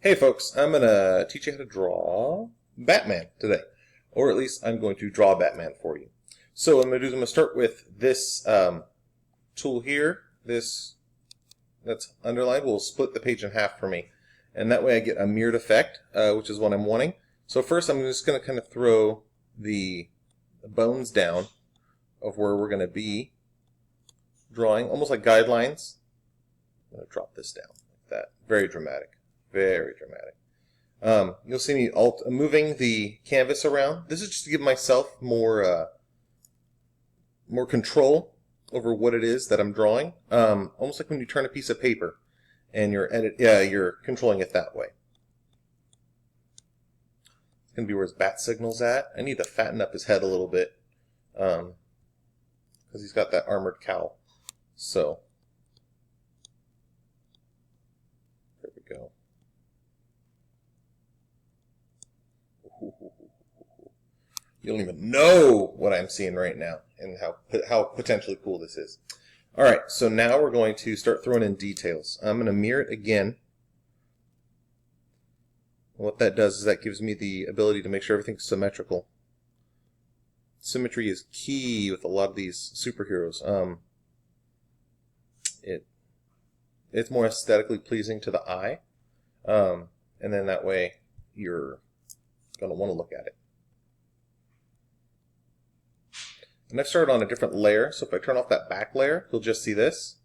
Hey folks, I'm going to teach you how to draw Batman today. Or at least I'm going to draw Batman for you. So what I'm going to do is I'm going to start with this tool here. This that's underlined will split the page in half for me. And that way I get a mirrored effect, which is what I'm wanting. So first I'm just going to kind of throw the bones down of where we're going to be drawing, almost like guidelines. I'm going to drop this down like that. Very dramatic. Very dramatic. You'll see me moving the canvas around. This is just to give myself more control over what it is that I'm drawing. Almost like when you turn a piece of paper and you're controlling it that way. It's gonna be where his bat signal's at. I need to fatten up his head a little bit because he's got that armored cowl. So there we go. You don't even know what I'm seeing right now and how potentially cool this is. Alright, so now we're going to start throwing in details. I'm going to mirror it again. What that does is that gives me the ability to make sure everything's symmetrical. Symmetry is key with a lot of these superheroes. It's more aesthetically pleasing to the eye. And then that way you're going to want to look at it. And I've started on a different layer, so if I turn off that back layer, you'll just see this.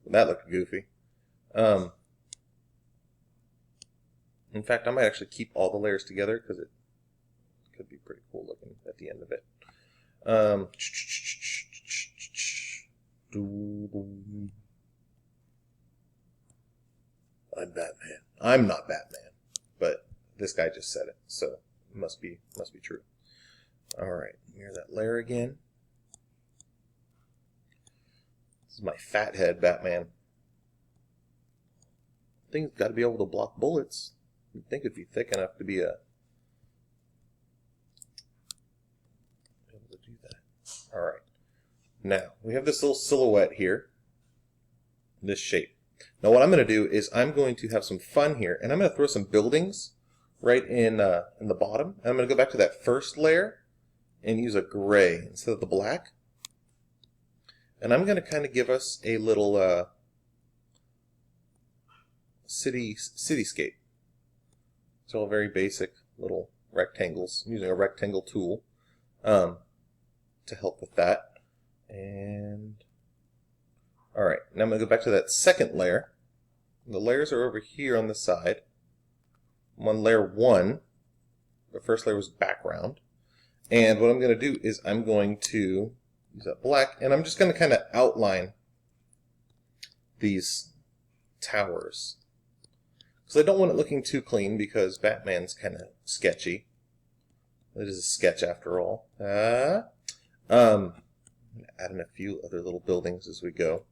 That looked goofy. In fact, I might actually keep all the layers together because it could be pretty cool looking at the end of it. I'm Batman. I'm not Batman, but this guy just said it, so it must be true. All right, mirror that layer again. This is my fat head Batman. Thing's got to be able to block bullets. You'd think it'd be thick enough to be able to do that. All right. Now we have this little silhouette here. This shape. Now what I'm going to do is I'm going to have some fun here, and I'm going to throw some buildings right in the bottom. And I'm going to go back to that first layer and use a gray instead of the black. And I'm going to kind of give us a little cityscape. It's all very basic little rectangles. I'm using a rectangle tool to help with that. And all right, now I'm going to go back to that second layer. The layers are over here on the side. I'm on layer 1. The first layer was background. And what I'm going to do is I'm going to use that black, and I'm just going to kind of outline these towers. Because I don't want it looking too clean because Batman's kind of sketchy. It is a sketch after all. I'm going to add in a few other little buildings as we go.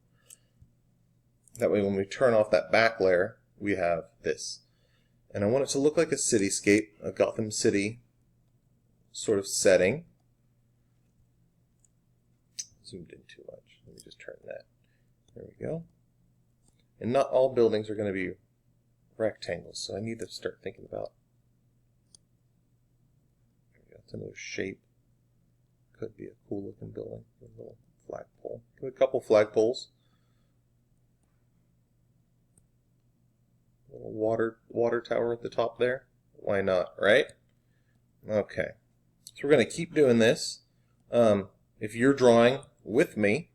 That way when we turn off that back layer, we have this. And I want it to look like a cityscape, a Gotham City sort of setting. Zoomed in too much. Let me just turn that. There we go. And not all buildings are going to be rectangles, so I need to start thinking about. There we go. It's another shape. Could be a cool looking building. A little flagpole. A couple flagpoles. A little water tower at the top there. Why not, right? Okay. So we're going to keep doing this. If you're drawing with me,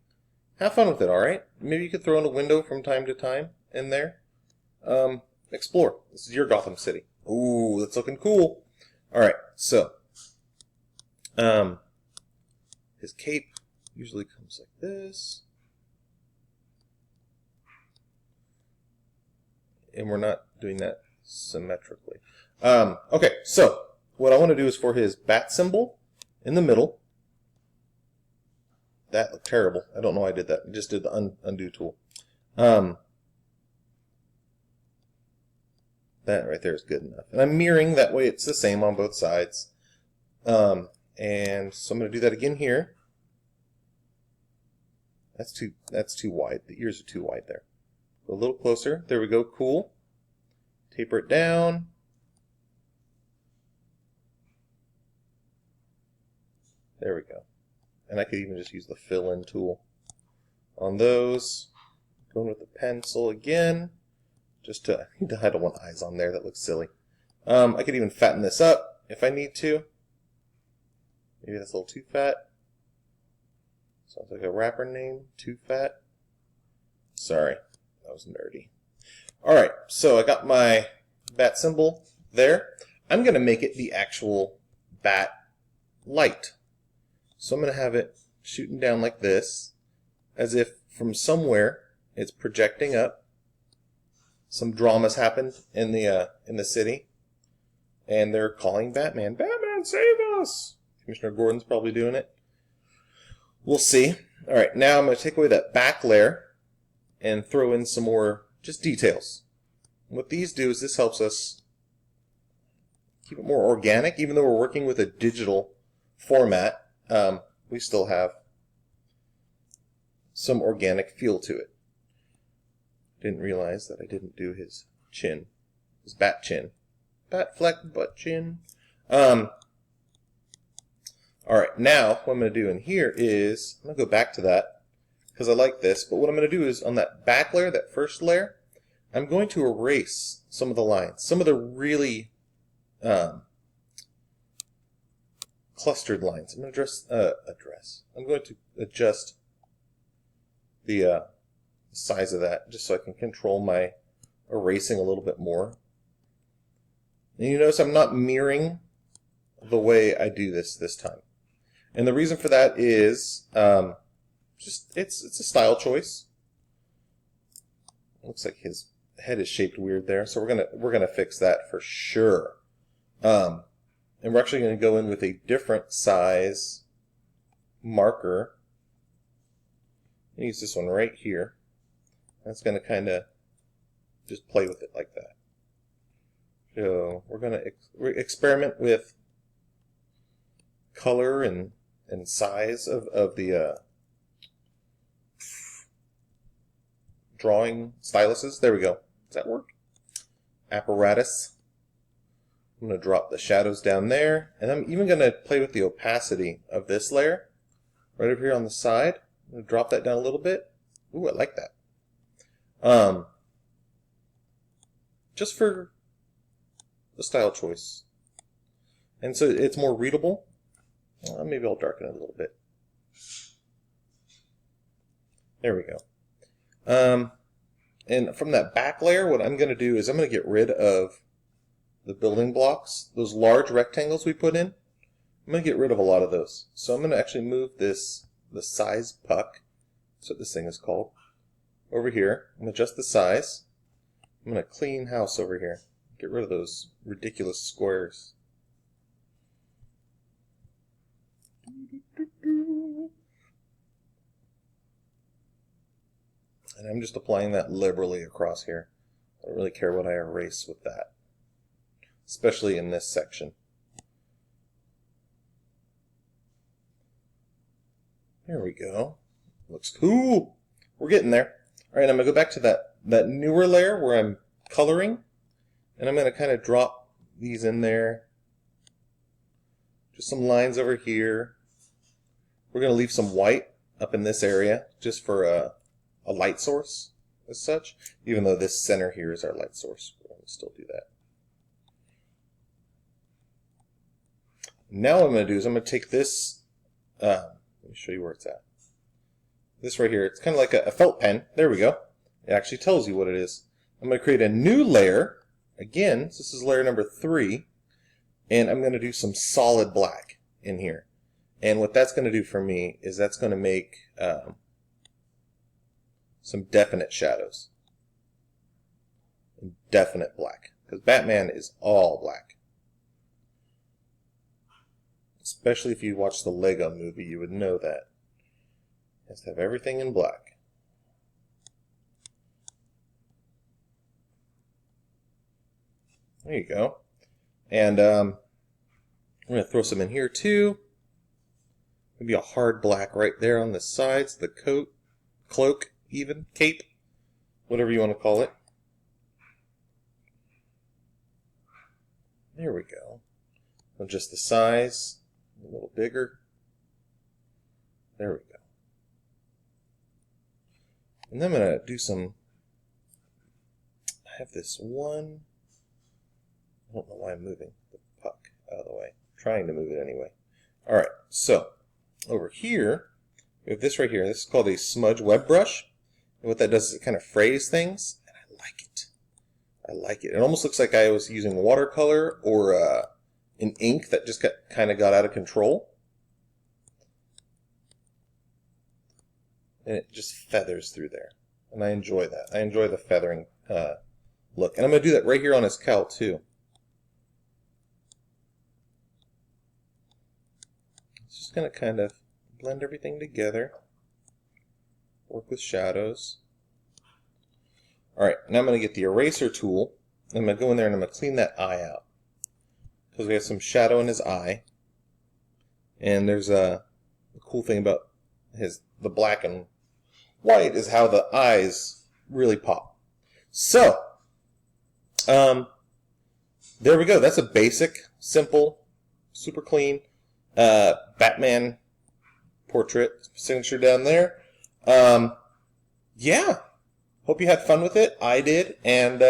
have fun with it, alright? Maybe you could throw in a window from time to time in there. Explore. This is your Gotham City. Ooh, that's looking cool. Alright, so his cape usually comes like this. And we're not doing that symmetrically. Okay, so what I want to do is for his bat symbol in the middle. That looked terrible. I don't know why I did that. I just did the undo tool. That right there is good enough. And I'm mirroring, that way it's the same on both sides. And so I'm going to do that again here. That's too wide. The ears are too wide there. Go a little closer. There we go. Cool. taper it down. There we go. And I could even just use the fill-in tool on those. Going with the pencil again. Just I don't want eyes on there. That looks silly. I could even fatten this up if I need to. Maybe that's a little too fat. Sounds like a rapper name. Too fat. Sorry, that was nerdy. Alright, so I got my bat symbol there. I'm going to make it the actual bat light. So I'm going to have it shooting down like this, as if from somewhere it's projecting up. Some drama's happened in the city, and they're calling Batman. Batman, save us! Commissioner Gordon's probably doing it. We'll see. All right, now I'm going to take away that back layer and throw in some more just details. What these do is this helps us keep it more organic, even though we're working with a digital format. We still have some organic feel to it. Didn't realize that I didn't do his chin. His bat chin. Bat fleck butt chin. Alright, now what I'm going to do in here is, I'm going to go back to that because I like this, but what I'm going to do is on that back layer, that first layer, I'm going to erase some of the lines. Some of the really clustered lines. I'm going to I'm going to adjust the size of that just so I can control my erasing a little bit more. And you notice I'm not mirroring the way I do this time. And the reason for that is just it's a style choice. Looks like his head is shaped weird there, so we're gonna fix that for sure. And we're actually going to go in with a different size marker. I'll use this one right here. That's going to kind of just play with it like that. So we're going to experiment with color and size of the drawing styluses. There we go. Does that work? Apparatus. I'm going to drop the shadows down there, and I'm even going to play with the opacity of this layer right over here on the side. I'm going to drop that down a little bit. Ooh, I like that. Just for the style choice. And so it's more readable. Maybe I'll darken it a little bit. There we go. And from that back layer, what I'm going to do is I'm going to get rid of the building blocks, those large rectangles we put in. I'm going to get rid of a lot of those. So I'm going to actually move the size puck, that's what this thing is called, over here. I'm going to adjust the size. I'm going to clean house over here. Get rid of those ridiculous squares. And I'm just applying that liberally across here. I don't really care what I erase with that, especially in this section. There we go. Looks cool. We're getting there. All right, I'm going to go back to that newer layer where I'm coloring, and I'm going to kind of drop these in there. Just some lines over here. We're going to leave some white up in this area just for a light source as such, even though this center here is our light source. We're going to still do that. Now what I'm going to do is I'm going to take this, let me show you where it's at. This right here, it's kind of like a felt pen. There we go. It actually tells you what it is. I'm going to create a new layer. Again, so this is layer number 3. And I'm going to do some solid black in here. And what that's going to do for me is that's going to make some definite shadows. And definite black. Because Batman is all black. Especially if you watch the Lego movie, you would know that. It has to have everything in black. There you go. And I'm going to throw some in here too. Maybe a hard black right there on the sides, the coat, cloak even, cape, whatever you want to call it. There we go. Adjust the size a little bigger. There we go. And then I'm going to do some, I have this one, I don't know why I'm moving the puck out of the way. I'm trying to move it anyway. Alright, so over here, we have this right here. This is called a smudge web brush. And what that does is it kind of frays things, and I like it. I like it. It almost looks like I was using watercolor or an ink that just kind of got out of control. And it just feathers through there. And I enjoy that. I enjoy the feathering look. And I'm going to do that right here on his cowl too. It's just going to kind of blend everything together. Work with shadows. Alright, now I'm going to get the eraser tool. I'm going to go in there and I'm going to clean that eye out. Because we have some shadow in his eye. And there's a cool thing about the black and white is how the eyes really pop. So, there we go. That's a basic, simple, super clean Batman portrait signature down there. Yeah. Hope you had fun with it. I did. And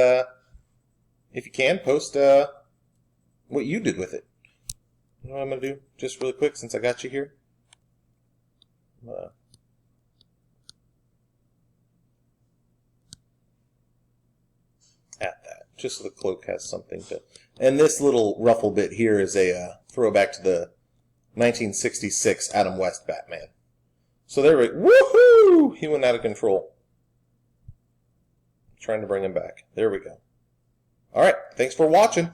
if you can, post what you did with it. You know what I'm going to do? Just really quick, since I got you here. At that, just so the cloak has something to. And this little ruffle bit here is a throwback to the 1966 Adam West Batman. So there we go. Woohoo! He went out of control. Trying to bring him back. There we go. All right. Thanks for watching.